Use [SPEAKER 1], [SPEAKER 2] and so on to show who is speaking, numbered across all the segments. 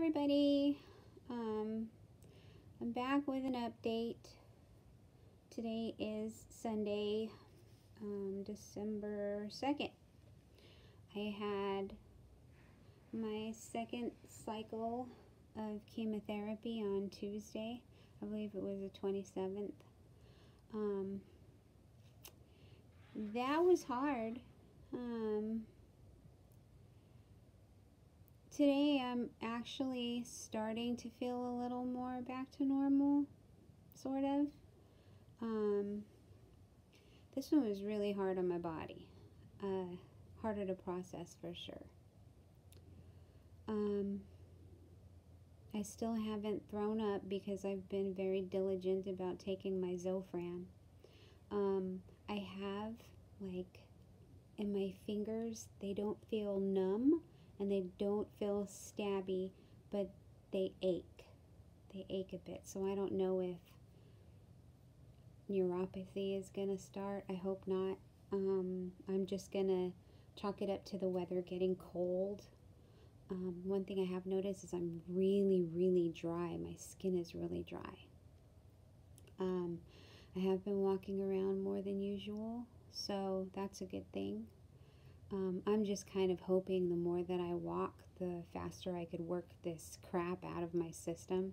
[SPEAKER 1] everybody. I'm back with an update. Today is Sunday, December 2nd. I had my second cycle of chemotherapy on Tuesday. I believe it was the 27th. That was hard. Today I'm actually starting to feel a little more back to normal, sort of. This one was really hard on my body. Harder to process for sure. I still haven't thrown up because I've been very diligent about taking my Zofran. I have, like, in my fingers, they don't feel numb and they don't feel stabby, but they ache. They ache a bit, so I don't know if neuropathy is gonna start. I hope not. I'm just gonna chalk it up to the weather getting cold. One thing I have noticed is I'm really dry. My skin is really dry. I have been walking around more than usual, so that's a good thing. I'm just kind of hoping the more that I walk, the faster I could work this crap out of my system.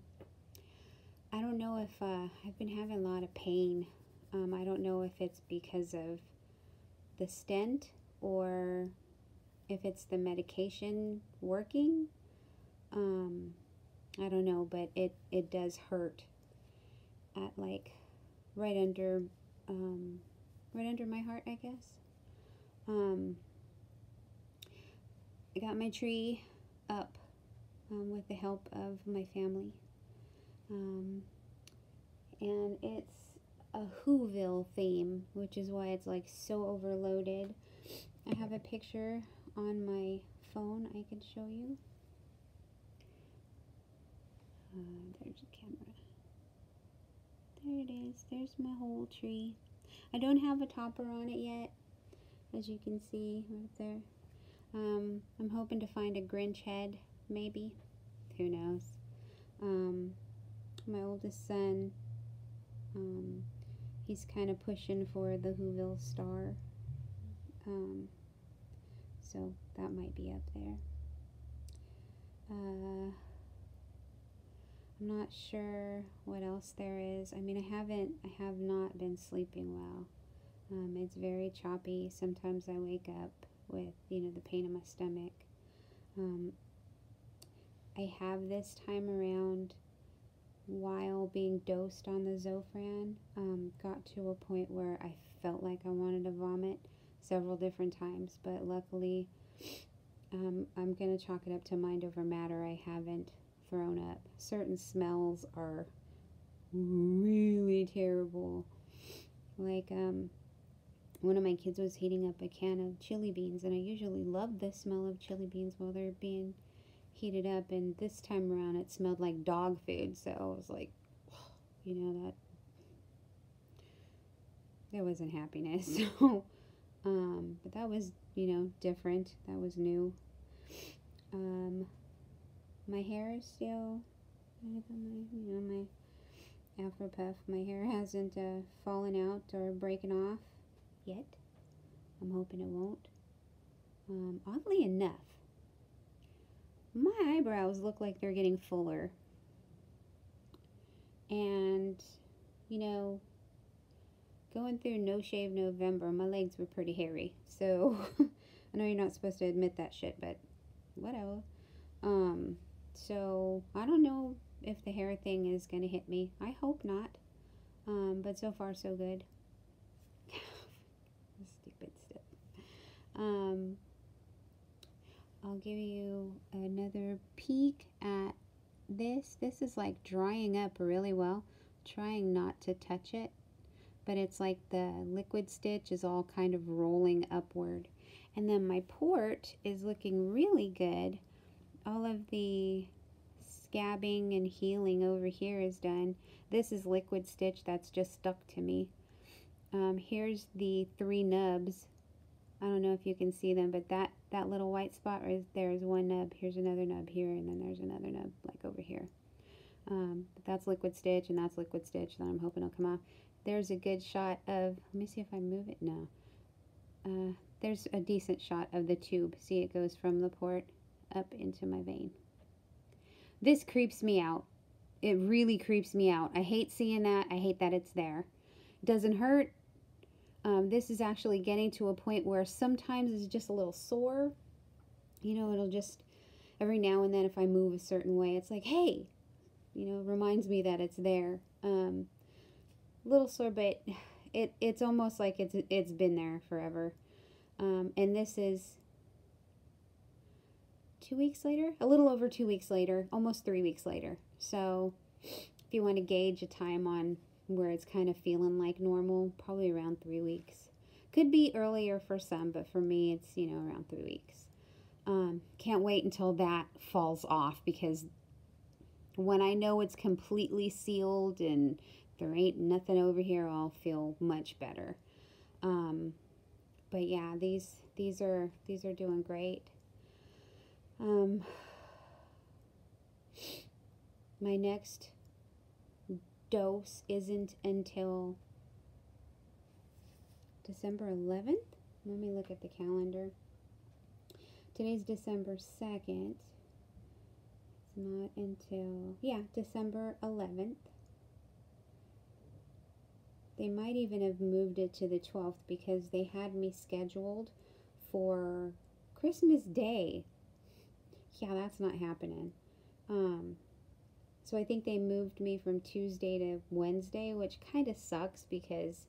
[SPEAKER 1] I don't know if I've been having a lot of pain. I don't know if it's because of the stent or if it's the medication working. I don't know, but it does hurt at, like, right under my heart, I guess. I got my tree up with the help of my family. And it's a Whoville theme, which is why it's like so overloaded. I have a picture on my phone I could show you. There's a camera. There it is. There's my whole tree. I don't have a topper on it yet, as you can see right there. I'm hoping to find a Grinch head, maybe. Who knows? My oldest son, he's kind of pushing for the Whoville star. So that might be up there. I'm not sure what else there is. I mean, I have not been sleeping well. It's very choppy. Sometimes I wake up with, the pain in my stomach. I have this time around, while being dosed on the Zofran, got to a point where I felt like I wanted to vomit several different times, but luckily I'm going to chalk it up to mind over matter. I haven't thrown up. Certain smells are really terrible. Like, one of my kids was heating up a can of chili beans, and I usually love the smell of chili beans while they're being heated up, and this time around it smelled like dog food, so I was like, that wasn't happiness. So, but that was, different. That was new. My hair is still, my afro puff, my hair hasn't fallen out or breaking off yet. I'm hoping it won't. Oddly enough, my eyebrows look like they're getting fuller. And, going through No Shave November, my legs were pretty hairy. So, I know you're not supposed to admit that shit, but whatever. So, I don't know if the hair thing is going to hit me. I hope not. But so far, so good. Stupid stuff. I'll give you another peek at this. This is like drying up really well. Trying not to touch it, but it's like the liquid stitch is all kind of rolling upward. And then my port is looking really good. All of the scabbing and healing over here is done. This is liquid stitch that's just stuck to me. Here's the 3 nubs. I don't know if you can see them, but that that little white spot right there is one nub. Here's another nub here, and then there's another nub like over here. But that's liquid stitch, and that's liquid stitch that I'm hoping will come off. There's a good shot of, let me see if I move it. No. There's a decent shot of the tube. See, it goes from the port up into my vein. This creeps me out. It really creeps me out. I hate seeing that. I hate that it's there. It doesn't hurt. This is actually getting to a point where sometimes it's just a little sore. You know, it'll just, every now and then if I move a certain way, it's like, hey, you know, it reminds me that it's there. Little sore, but it's almost like it's been there forever. And this is 2 weeks later, a little over 2 weeks later, almost 3 weeks later. So if you want to gauge a time on where it's kind of feeling like normal, probably around 3 weeks. Could be earlier for some, but for me, it's, you know, around 3 weeks. Can't wait until that falls off, because when I know it's completely sealed and there ain't nothing over here, I'll feel much better. But yeah, these are doing great. My next dose isn't until December 11th. Let me look at the calendar. Today's December 2nd. It's not until, yeah, December 11th. They might even have moved it to the 12th because they had me scheduled for Christmas Day. Yeah, that's not happening. So I think they moved me from Tuesday to Wednesday, which kind of sucks because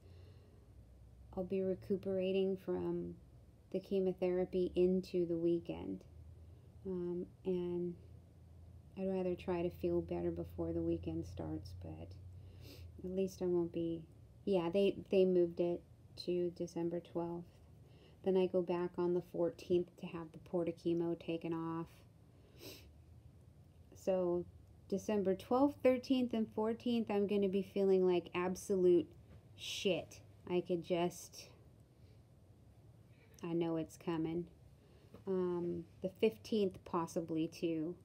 [SPEAKER 1] I'll be recuperating from the chemotherapy into the weekend. And I'd rather try to feel better before the weekend starts, but at least I won't be... Yeah, they moved it to December 12th. Then I go back on the 14th to have the Porta chemo taken off. So December 12th, 13th, and 14th, I'm going to be feeling like absolute shit. I know it's coming. The 15th possibly too.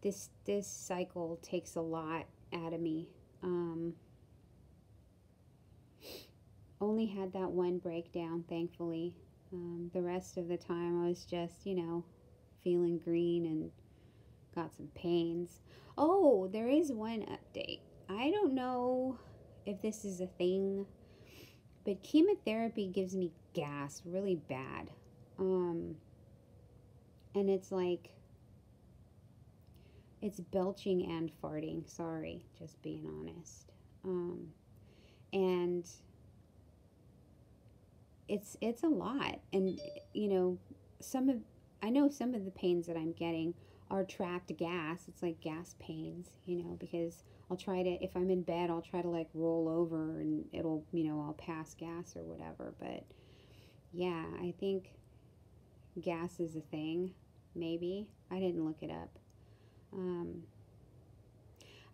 [SPEAKER 1] This cycle takes a lot out of me. Only had that one breakdown, thankfully. The rest of the time I was just, you know, feeling green and got some pains. Oh, there is one update. I don't know if this is a thing, but chemotherapy gives me gas really bad. And it's like, it's belching and farting. Sorry, just being honest. And it's a lot. And, you know, I know some of the pains that I'm getting are trapped gas. It's like gas pains, you know, because I'll try to, if I'm in bed, I'll try to like roll over and it'll, you know, I'll pass gas or whatever. But yeah, I think gas is a thing, maybe. I didn't look it up.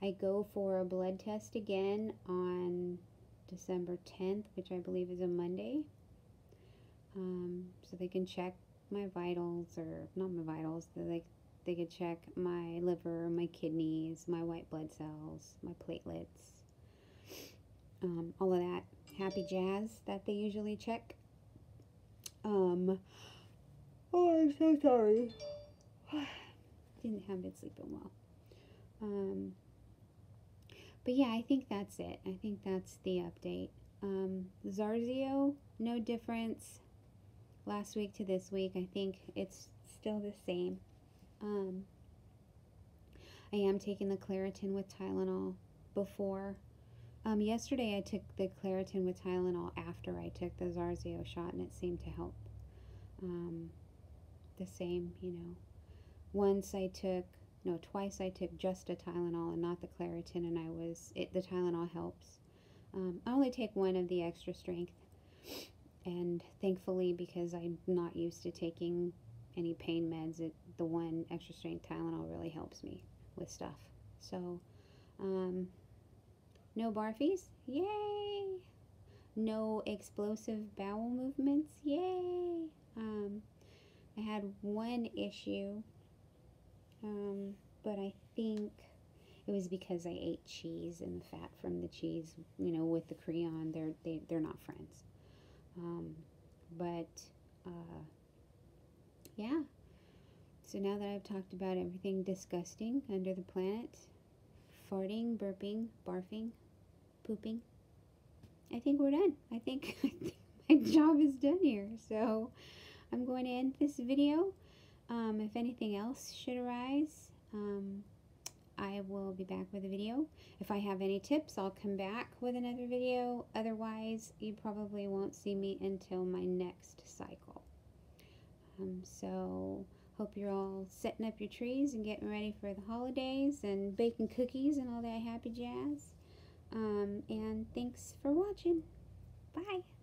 [SPEAKER 1] I go for a blood test again on December 10th, which I believe is a Monday. So they can check my vitals, or not my vitals, they could check my liver, my kidneys, my white blood cells, my platelets, all of that happy jazz that they usually check. Oh, I'm so sorry. Haven't been sleeping well. But yeah, I think that's it. I think that's the update. Zarzio, no difference last week to this week. I think it's still the same. I am taking the Claritin with Tylenol before. Yesterday I took the Claritin with Tylenol after I took the Zarzio shot, and it seemed to help. The same, you know. Twice I took just a Tylenol and not the Claritin, and the Tylenol helps. I only take one of the extra strength, and thankfully, because I'm not used to taking any pain meds, the one extra strength Tylenol really helps me with stuff. So, no barfies, yay! No explosive bowel movements, yay! I had one issue, but I think it was because I ate cheese, and the fat from the cheese, you know, with the Creon, they're not friends. But yeah. So now that I've talked about everything disgusting under the planet, farting, burping, barfing, pooping, I think we're done. I think my job is done here. So I'm going to end this video. If anything else should arise, I will be back with a video. If I have any tips, I'll come back with another video. Otherwise, you probably won't see me until my next cycle. So hope you're all setting up your trees and getting ready for the holidays and baking cookies and all that happy jazz. And thanks for watching. Bye.